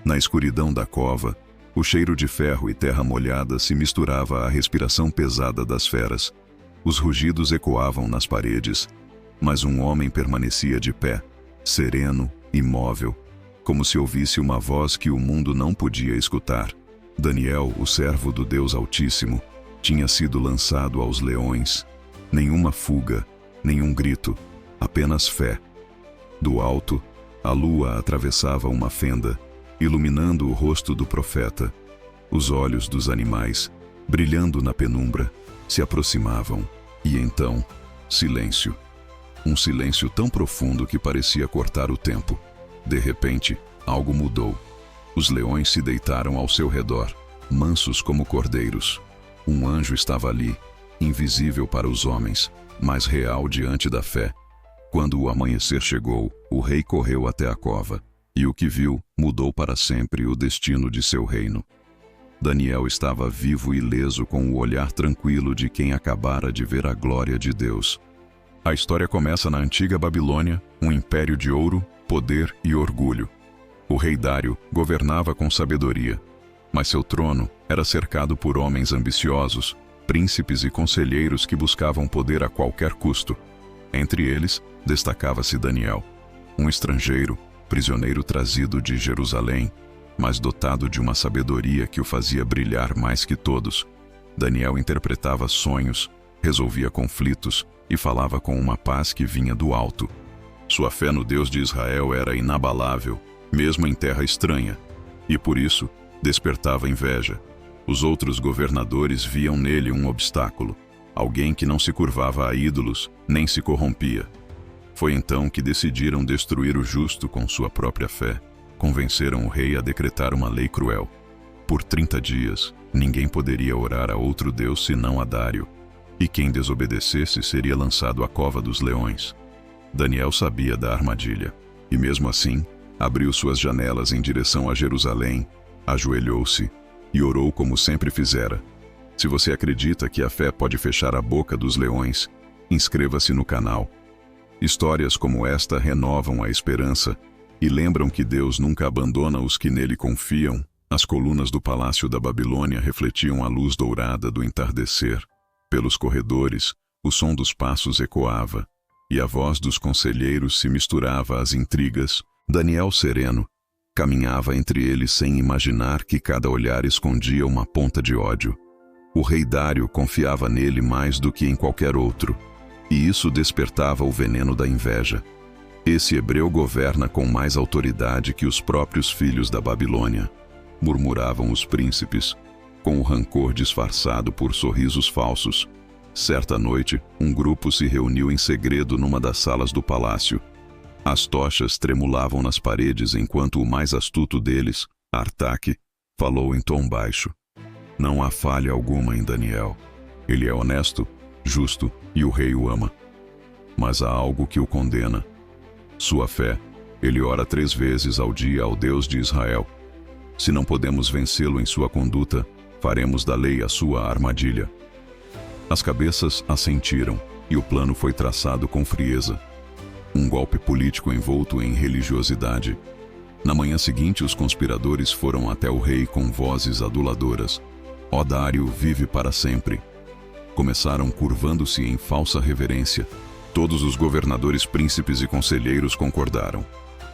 Na escuridão da cova, o cheiro de ferro e terra molhada se misturava à respiração pesada das feras. Os rugidos ecoavam nas paredes, mas um homem permanecia de pé, sereno, imóvel, como se ouvisse uma voz que o mundo não podia escutar. Daniel, o servo do Deus Altíssimo, tinha sido lançado aos leões. Nenhuma fuga, nenhum grito, apenas fé. Do alto, a lua atravessava uma fenda, iluminando o rosto do profeta. Os olhos dos animais, brilhando na penumbra, se aproximavam. E então, silêncio. Um silêncio tão profundo que parecia cortar o tempo. De repente, algo mudou. Os leões se deitaram ao seu redor, mansos como cordeiros. Um anjo estava ali, invisível para os homens, mas real diante da fé. Quando o amanhecer chegou, o rei correu até a cova, e o que viu mudou para sempre o destino de seu reino. Daniel estava vivo e ileso, com o olhar tranquilo de quem acabara de ver a glória de Deus. A história começa na antiga Babilônia, um império de ouro, poder e orgulho. O rei Dário governava com sabedoria, mas seu trono era cercado por homens ambiciosos, príncipes e conselheiros que buscavam poder a qualquer custo. Entre eles, destacava-se Daniel, um estrangeiro, prisioneiro trazido de Jerusalém, mas dotado de uma sabedoria que o fazia brilhar mais que todos. Daniel interpretava sonhos, resolvia conflitos e falava com uma paz que vinha do alto. Sua fé no Deus de Israel era inabalável, mesmo em terra estranha, e por isso despertava inveja. Os outros governadores viam nele um obstáculo, alguém que não se curvava a ídolos, nem se corrompia. Foi então que decidiram destruir o justo com sua própria fé. Convenceram o rei a decretar uma lei cruel. Por 30 dias, ninguém poderia orar a outro Deus senão a Dário, e quem desobedecesse seria lançado à cova dos leões. Daniel sabia da armadilha, e mesmo assim, abriu suas janelas em direção a Jerusalém, ajoelhou-se e orou como sempre fizera. Se você acredita que a fé pode fechar a boca dos leões, inscreva-se no canal. Histórias como esta renovam a esperança e lembram que Deus nunca abandona os que nele confiam. As colunas do palácio da Babilônia refletiam a luz dourada do entardecer. Pelos corredores, o som dos passos ecoava, e a voz dos conselheiros se misturava às intrigas. Daniel, sereno, caminhava entre eles sem imaginar que cada olhar escondia uma ponta de ódio. O rei Dário confiava nele mais do que em qualquer outro, e isso despertava o veneno da inveja. Esse hebreu governa com mais autoridade que os próprios filhos da Babilônia, murmuravam os príncipes, com o rancor disfarçado por sorrisos falsos. Certa noite, um grupo se reuniu em segredo numa das salas do palácio. As tochas tremulavam nas paredes enquanto o mais astuto deles, Artaque, falou em tom baixo. Não há falha alguma em Daniel. Ele é honesto, justo e o rei o ama. Mas há algo que o condena. Sua fé. Ele ora 3 vezes ao dia ao Deus de Israel. Se não podemos vencê-lo em sua conduta, faremos da lei a sua armadilha. As cabeças assentiram, e o plano foi traçado com frieza. Um golpe político envolto em religiosidade. Na manhã seguinte, os conspiradores foram até o rei com vozes aduladoras. Ó Dário, vive para sempre. Começaram curvando-se em falsa reverência. Todos os governadores, príncipes e conselheiros concordaram.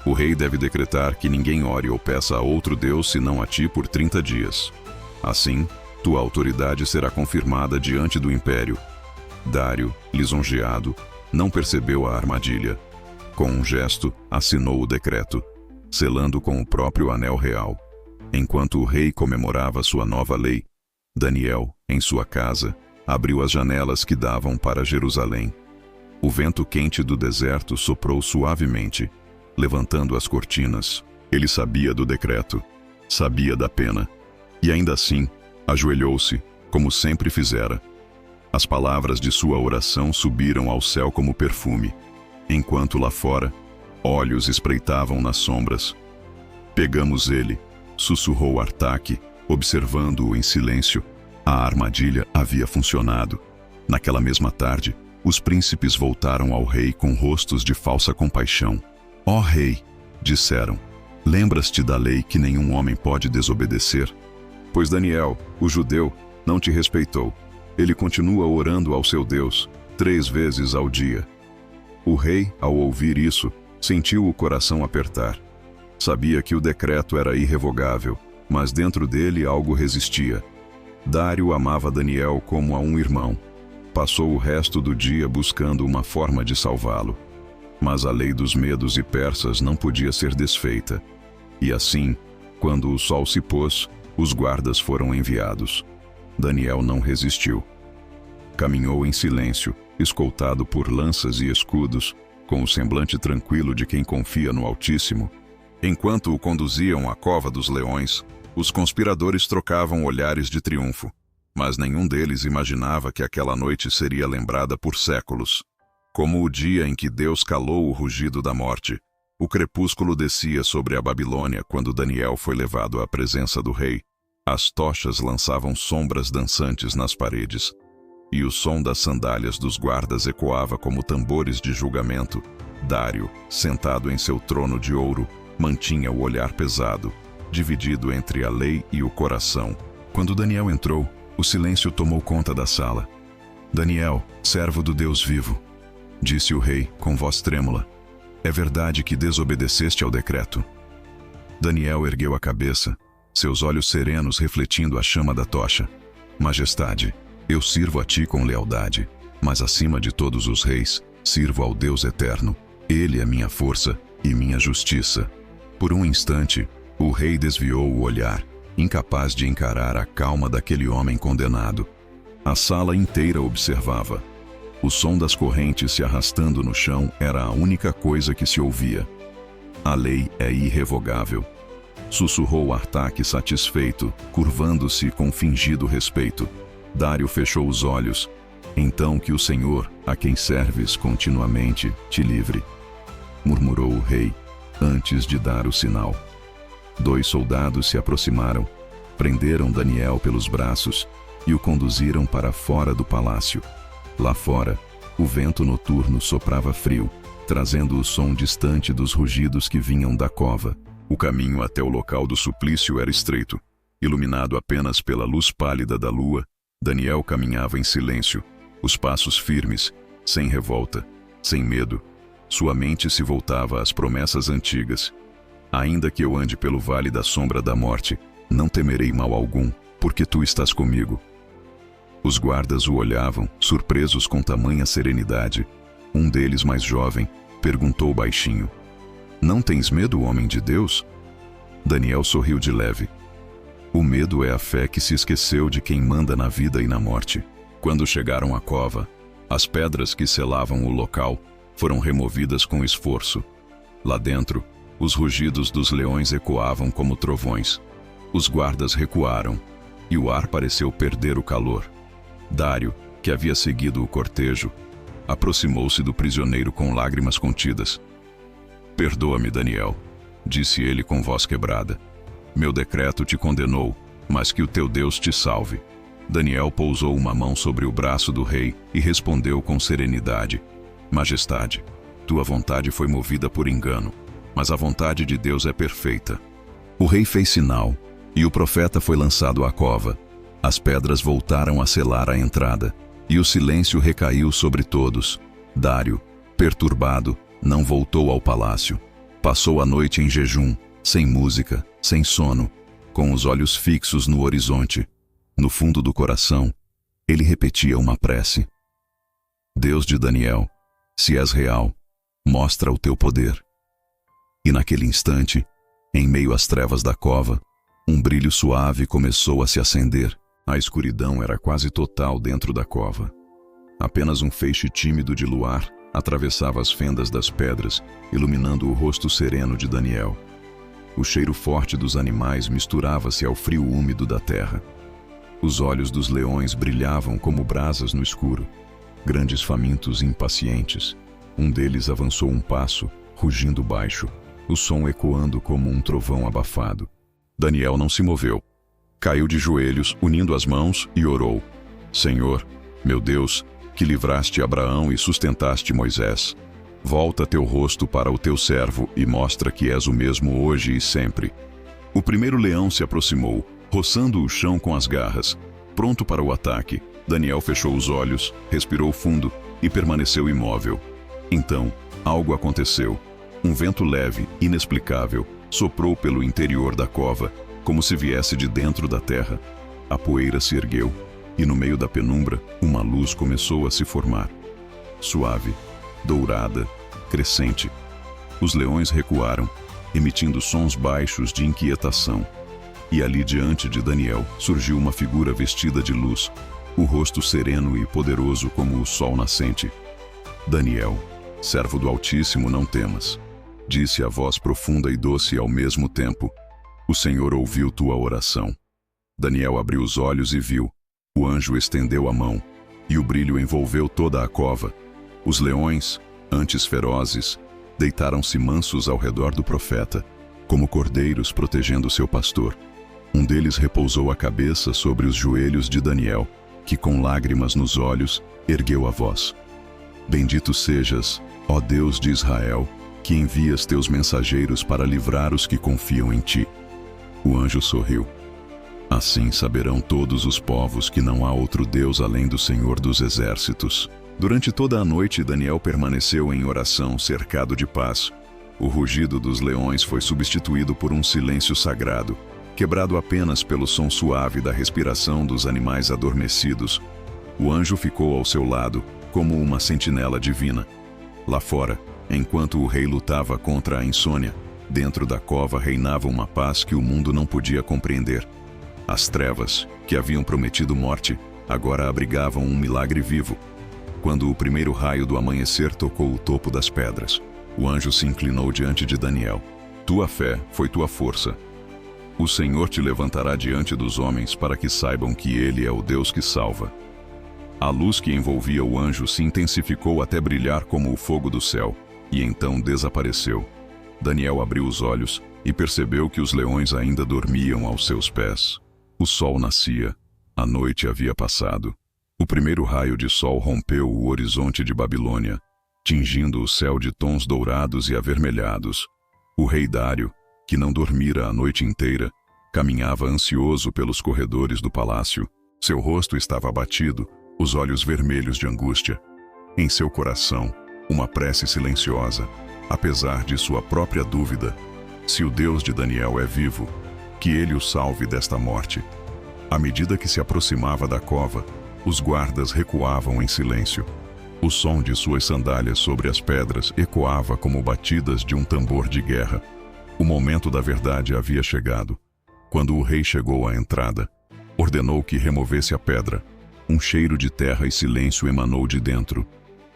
O rei deve decretar que ninguém ore ou peça a outro Deus senão a ti por 30 dias. Assim, tua autoridade será confirmada diante do império. Dário, lisonjeado, não percebeu a armadilha. Com um gesto, assinou o decreto, selando com o próprio anel real. Enquanto o rei comemorava sua nova lei, Daniel, em sua casa, abriu as janelas que davam para Jerusalém. O vento quente do deserto soprou suavemente, levantando as cortinas. Ele sabia do decreto, sabia da pena, e ainda assim, ajoelhou-se, como sempre fizera. As palavras de sua oração subiram ao céu como perfume, enquanto lá fora, olhos espreitavam nas sombras. Pegamos ele, sussurrou Artaque, observando-o em silêncio. A armadilha havia funcionado. Naquela mesma tarde, os príncipes voltaram ao rei com rostos de falsa compaixão. Ó rei, disseram, Lembras-te da lei que nenhum homem pode desobedecer? Pois Daniel, o judeu, não te respeitou. Ele continua orando ao seu Deus 3 vezes ao dia. O rei, ao ouvir isso, sentiu o coração apertar. Sabia que o decreto era irrevogável, mas dentro dele algo resistia. Dário amava Daniel como a um irmão. Passou o resto do dia buscando uma forma de salvá-lo. Mas a lei dos medos e persas não podia ser desfeita. E assim, quando o sol se pôs, os guardas foram enviados. Daniel não resistiu. Caminhou em silêncio, escoltado por lanças e escudos, com o semblante tranquilo de quem confia no Altíssimo. Enquanto o conduziam à cova dos leões, os conspiradores trocavam olhares de triunfo, mas nenhum deles imaginava que aquela noite seria lembrada por séculos. Como o dia em que Deus calou o rugido da morte, o crepúsculo descia sobre a Babilônia quando Daniel foi levado à presença do rei. As tochas lançavam sombras dançantes nas paredes, e o som das sandálias dos guardas ecoava como tambores de julgamento. Dário, sentado em seu trono de ouro, mantinha o olhar pesado, dividido entre a lei e o coração. Quando Daniel entrou, o silêncio tomou conta da sala. Daniel, servo do Deus vivo, disse o rei com voz trêmula, é verdade que desobedeceste ao decreto? Daniel ergueu a cabeça, seus olhos serenos refletindo a chama da tocha. Majestade, eu sirvo a ti com lealdade, mas acima de todos os reis, sirvo ao Deus eterno. Ele é minha força e minha justiça. Por um instante, o rei desviou o olhar, incapaz de encarar a calma daquele homem condenado. A sala inteira observava. O som das correntes se arrastando no chão era a única coisa que se ouvia. A lei é irrevogável, sussurrou Artaque satisfeito, curvando-se com fingido respeito. Dário fechou os olhos. Então que o Senhor, a quem serves continuamente, te livre, murmurou o rei, antes de dar o sinal. 2 soldados se aproximaram, prenderam Daniel pelos braços e o conduziram para fora do palácio. Lá fora, o vento noturno soprava frio, trazendo o som distante dos rugidos que vinham da cova. O caminho até o local do suplício era estreito. Iluminado apenas pela luz pálida da lua, Daniel caminhava em silêncio, os passos firmes, sem revolta, sem medo. Sua mente se voltava às promessas antigas. Ainda que eu ande pelo vale da sombra da morte, não temerei mal algum, porque tu estás comigo. Os guardas o olhavam, surpresos com tamanha serenidade. Um deles, mais jovem, perguntou baixinho, não tens medo, homem de Deus? Daniel sorriu de leve. O medo é a fé que se esqueceu de quem manda na vida e na morte. Quando chegaram à cova, as pedras que selavam o local foram removidas com esforço. Lá dentro, os rugidos dos leões ecoavam como trovões. Os guardas recuaram, e o ar pareceu perder o calor. Dário, que havia seguido o cortejo, aproximou-se do prisioneiro com lágrimas contidas. Perdoa-me, Daniel, disse ele com voz quebrada. Meu decreto te condenou, mas que o teu Deus te salve. Daniel pousou uma mão sobre o braço do rei e respondeu com serenidade, Majestade, tua vontade foi movida por engano, mas a vontade de Deus é perfeita. O rei fez sinal, e o profeta foi lançado à cova. As pedras voltaram a selar a entrada, e o silêncio recaiu sobre todos. Dário, perturbado, não voltou ao palácio. Passou a noite em jejum, sem música, sem sono, com os olhos fixos no horizonte. No fundo do coração, ele repetia uma prece. Deus de Daniel, se és real, mostra o teu poder. E naquele instante, em meio às trevas da cova, um brilho suave começou a se acender. A escuridão era quase total dentro da cova. Apenas um feixe tímido de luar atravessava as fendas das pedras, iluminando o rosto sereno de Daniel. O cheiro forte dos animais misturava-se ao frio úmido da terra. Os olhos dos leões brilhavam como brasas no escuro, grandes famintos e impacientes. Um deles avançou um passo, rugindo baixo, o som ecoando como um trovão abafado. Daniel não se moveu. Caiu de joelhos, unindo as mãos, e orou. Senhor, meu Deus, que livraste Abraão e sustentaste Moisés, Volta teu rosto para o teu servo e mostra que és o mesmo hoje e sempre. O primeiro leão se aproximou, roçando o chão com as garras. Pronto para o ataque, Daniel fechou os olhos, respirou fundo e permaneceu imóvel. Então, algo aconteceu. Um vento leve, inexplicável, soprou pelo interior da cova, como se viesse de dentro da terra. A poeira se ergueu, e no meio da penumbra, uma luz começou a se formar. Suave, dourada, crescente. Os leões recuaram, emitindo sons baixos de inquietação. E ali diante de Daniel surgiu uma figura vestida de luz, o rosto sereno e poderoso como o sol nascente. Daniel, servo do Altíssimo, não temas, disse a voz profunda e doce ao mesmo tempo. O Senhor ouviu tua oração. Daniel abriu os olhos e viu. O anjo estendeu a mão, e o brilho envolveu toda a cova. Os leões, antes ferozes, deitaram-se mansos ao redor do profeta, como cordeiros protegendo seu pastor. Um deles repousou a cabeça sobre os joelhos de Daniel, que com lágrimas nos olhos ergueu a voz. Bendito sejas, ó Deus de Israel, que envias teus mensageiros para livrar os que confiam em ti. O anjo sorriu. Assim saberão todos os povos que não há outro Deus além do Senhor dos Exércitos. Durante toda a noite, Daniel permaneceu em oração, cercado de paz. O rugido dos leões foi substituído por um silêncio sagrado, quebrado apenas pelo som suave da respiração dos animais adormecidos. O anjo ficou ao seu lado, como uma sentinela divina. Lá fora, enquanto o rei lutava contra a insônia, dentro da cova reinava uma paz que o mundo não podia compreender. As trevas, que haviam prometido morte, agora abrigavam um milagre vivo. Quando o primeiro raio do amanhecer tocou o topo das pedras, o anjo se inclinou diante de Daniel. Tua fé foi tua força. O Senhor te levantará diante dos homens para que saibam que Ele é o Deus que salva. A luz que envolvia o anjo se intensificou até brilhar como o fogo do céu, e então desapareceu. Daniel abriu os olhos e percebeu que os leões ainda dormiam aos seus pés. O sol nascia. A noite havia passado. O primeiro raio de sol rompeu o horizonte de Babilônia, tingindo o céu de tons dourados e avermelhados. O rei Dário, que não dormira a noite inteira, caminhava ansioso pelos corredores do palácio. Seu rosto estava abatido, os olhos vermelhos de angústia. Em seu coração, uma prece silenciosa, apesar de sua própria dúvida. Se o Deus de Daniel é vivo, que ele o salve desta morte. À medida que se aproximava da cova, os guardas recuavam em silêncio. O som de suas sandálias sobre as pedras ecoava como batidas de um tambor de guerra. O momento da verdade havia chegado. Quando o rei chegou à entrada, ordenou que removesse a pedra. Um cheiro de terra e silêncio emanou de dentro.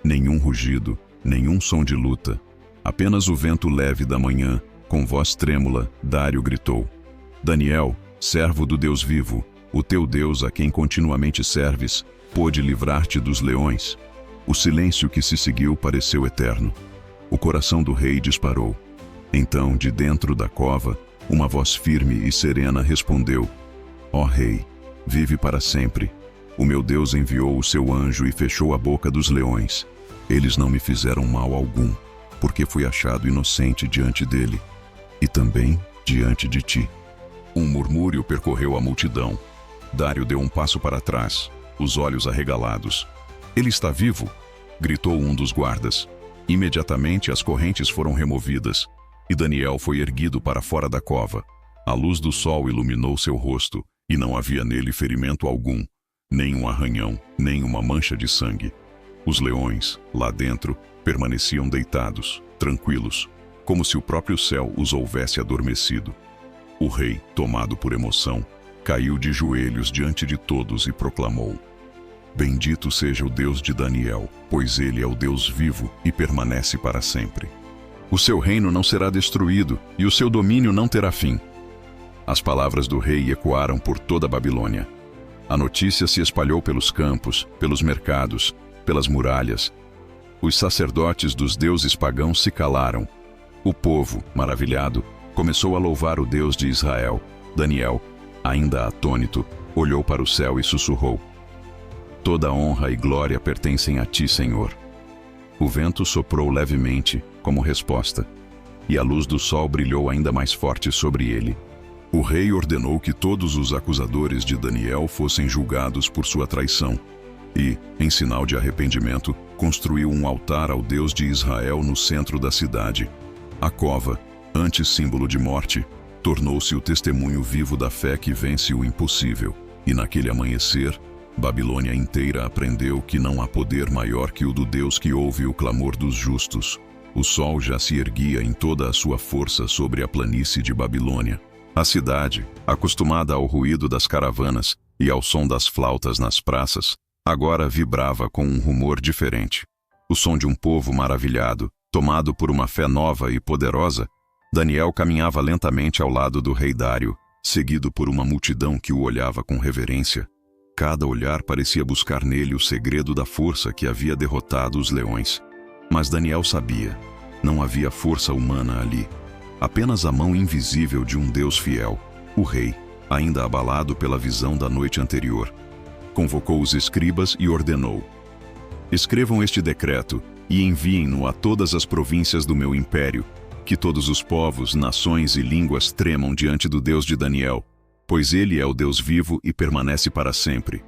Nenhum rugido, nenhum som de luta. Apenas o vento leve da manhã, com voz trêmula, Dário gritou: Daniel, servo do Deus vivo, o teu Deus a quem continuamente serves, pôde livrar-te dos leões. O silêncio que se seguiu pareceu eterno. O coração do rei disparou. Então, de dentro da cova, uma voz firme e serena respondeu: Ó rei, vive para sempre. O meu Deus enviou o seu anjo e fechou a boca dos leões. Eles não me fizeram mal algum, porque fui achado inocente diante dele, e também diante de ti. Um murmúrio percorreu a multidão. Dário deu um passo para trás, os olhos arregalados. Ele está vivo! Gritou um dos guardas. Imediatamente as correntes foram removidas, e Daniel foi erguido para fora da cova. A luz do sol iluminou seu rosto, e não havia nele ferimento algum, nem um arranhão, nem uma mancha de sangue. Os leões, lá dentro, permaneciam deitados, tranquilos, como se o próprio céu os houvesse adormecido. O rei, tomado por emoção, caiu de joelhos diante de todos e proclamou: Bendito seja o Deus de Daniel, pois ele é o Deus vivo e permanece para sempre. O seu reino não será destruído e o seu domínio não terá fim. As palavras do rei ecoaram por toda a Babilônia. A notícia se espalhou pelos campos, pelos mercados, pelas muralhas. Os sacerdotes dos deuses pagãos se calaram. O povo, maravilhado, começou a louvar o Deus de Israel. Daniel, ainda atônito, olhou para o céu e sussurrou: Toda honra e glória pertencem a ti, Senhor. O vento soprou levemente, como resposta, e a luz do sol brilhou ainda mais forte sobre ele. O rei ordenou que todos os acusadores de Daniel fossem julgados por sua traição e, em sinal de arrependimento, construiu um altar ao Deus de Israel no centro da cidade. A cova, antes símbolo de morte, tornou-se o testemunho vivo da fé que vence o impossível. E naquele amanhecer, Babilônia inteira aprendeu que não há poder maior que o do Deus que ouve o clamor dos justos. O sol já se erguia em toda a sua força sobre a planície de Babilônia. A cidade, acostumada ao ruído das caravanas e ao som das flautas nas praças, agora vibrava com um rumor diferente. O som de um povo maravilhado, tomado por uma fé nova e poderosa. Daniel caminhava lentamente ao lado do rei Dário, seguido por uma multidão que o olhava com reverência. Cada olhar parecia buscar nele o segredo da força que havia derrotado os leões. Mas Daniel sabia, não havia força humana ali. Apenas a mão invisível de um Deus fiel. O rei, ainda abalado pela visão da noite anterior, convocou os escribas e ordenou: escrevam este decreto e enviem-no a todas as províncias do meu império, que todos os povos, nações e línguas tremam diante do Deus de Daniel, pois ele é o Deus vivo e permanece para sempre.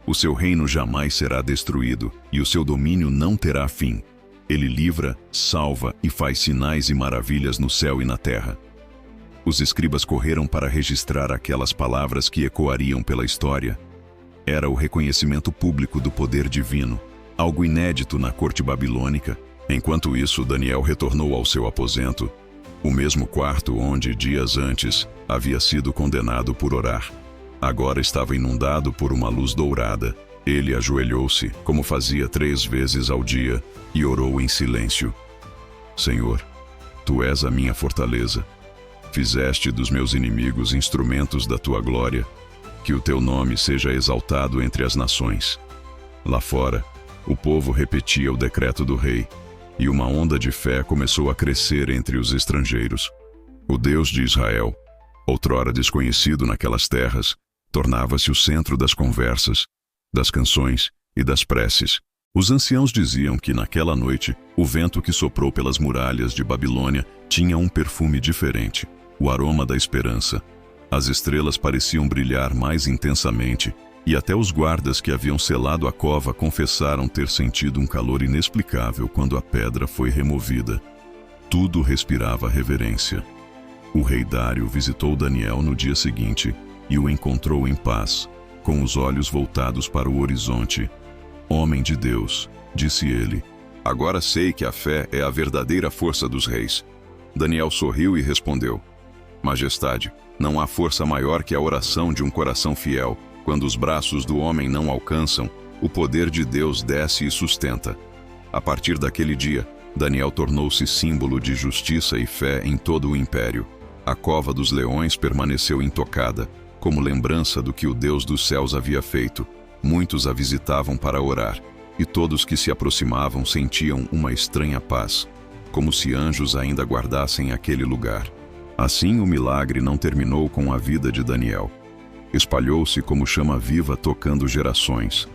O seu reino jamais será destruído e o seu domínio não terá fim. Ele livra, salva e faz sinais e maravilhas no céu e na terra. Os escribas correram para registrar aquelas palavras que ecoariam pela história. Era o reconhecimento público do poder divino, algo inédito na corte babilônica. Enquanto isso, Daniel retornou ao seu aposento, o mesmo quarto onde, dias antes, havia sido condenado por orar. Agora estava inundado por uma luz dourada. Ele ajoelhou-se, como fazia 3 vezes ao dia, e orou em silêncio. Senhor, Tu és a minha fortaleza. Fizeste dos meus inimigos instrumentos da Tua glória. Que o Teu nome seja exaltado entre as nações. Lá fora, o povo repetia o decreto do rei, e uma onda de fé começou a crescer entre os estrangeiros. O Deus de Israel, outrora desconhecido naquelas terras, tornava-se o centro das conversas, das canções e das preces. Os anciãos diziam que naquela noite, o vento que soprou pelas muralhas de Babilônia tinha um perfume diferente, o aroma da esperança. As estrelas pareciam brilhar mais intensamente, e até os guardas que haviam selado a cova confessaram ter sentido um calor inexplicável quando a pedra foi removida. Tudo respirava reverência. O rei Dário visitou Daniel no dia seguinte e o encontrou em paz, com os olhos voltados para o horizonte. Homem de Deus, disse ele, agora sei que a fé é a verdadeira força dos reis. Daniel sorriu e respondeu, Majestade, não há força maior que a oração de um coração fiel. Quando os braços do homem não alcançam, o poder de Deus desce e sustenta. A partir daquele dia, Daniel tornou-se símbolo de justiça e fé em todo o império. A cova dos leões permaneceu intocada, como lembrança do que o Deus dos céus havia feito. Muitos a visitavam para orar, e todos que se aproximavam sentiam uma estranha paz, como se anjos ainda guardassem aquele lugar. Assim, o milagre não terminou com a vida de Daniel. Espalhou-se como chama viva tocando gerações.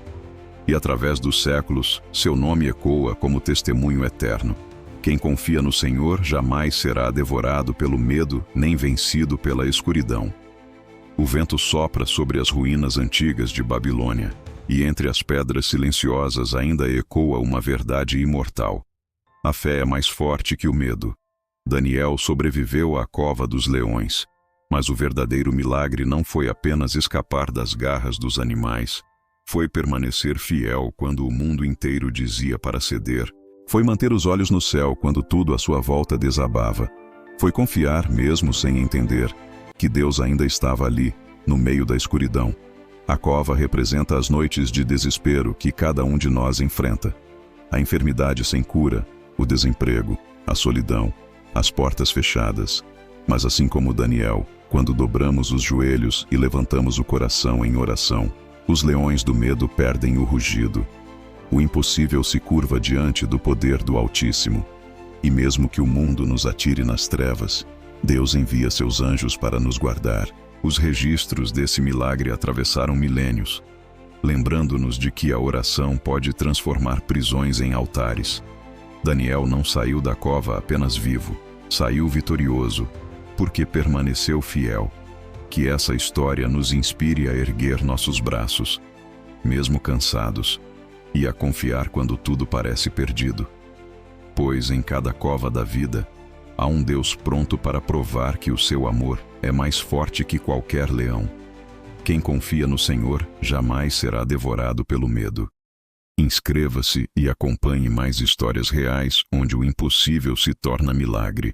E através dos séculos, seu nome ecoa como testemunho eterno. Quem confia no Senhor jamais será devorado pelo medo, nem vencido pela escuridão. O vento sopra sobre as ruínas antigas de Babilônia, e entre as pedras silenciosas ainda ecoa uma verdade imortal. A fé é mais forte que o medo. Daniel sobreviveu à cova dos leões. Mas o verdadeiro milagre não foi apenas escapar das garras dos animais. Foi permanecer fiel quando o mundo inteiro dizia para ceder. Foi manter os olhos no céu quando tudo à sua volta desabava. Foi confiar, mesmo sem entender, que Deus ainda estava ali, no meio da escuridão. A cova representa as noites de desespero que cada um de nós enfrenta. A enfermidade sem cura, o desemprego, a solidão, as portas fechadas. Mas assim como Daniel, quando dobramos os joelhos e levantamos o coração em oração, os leões do medo perdem o rugido. O impossível se curva diante do poder do Altíssimo. E mesmo que o mundo nos atire nas trevas, Deus envia seus anjos para nos guardar. Os registros desse milagre atravessaram milênios, lembrando-nos de que a oração pode transformar prisões em altares, Daniel não saiu da cova apenas vivo, saiu vitorioso, porque permaneceu fiel. Que essa história nos inspire a erguer nossos braços, mesmo cansados, e a confiar quando tudo parece perdido. Pois em cada cova da vida, há um Deus pronto para provar que o seu amor é mais forte que qualquer leão. Quem confia no Senhor jamais será devorado pelo medo. Inscreva-se e acompanhe mais histórias reais onde o impossível se torna milagre.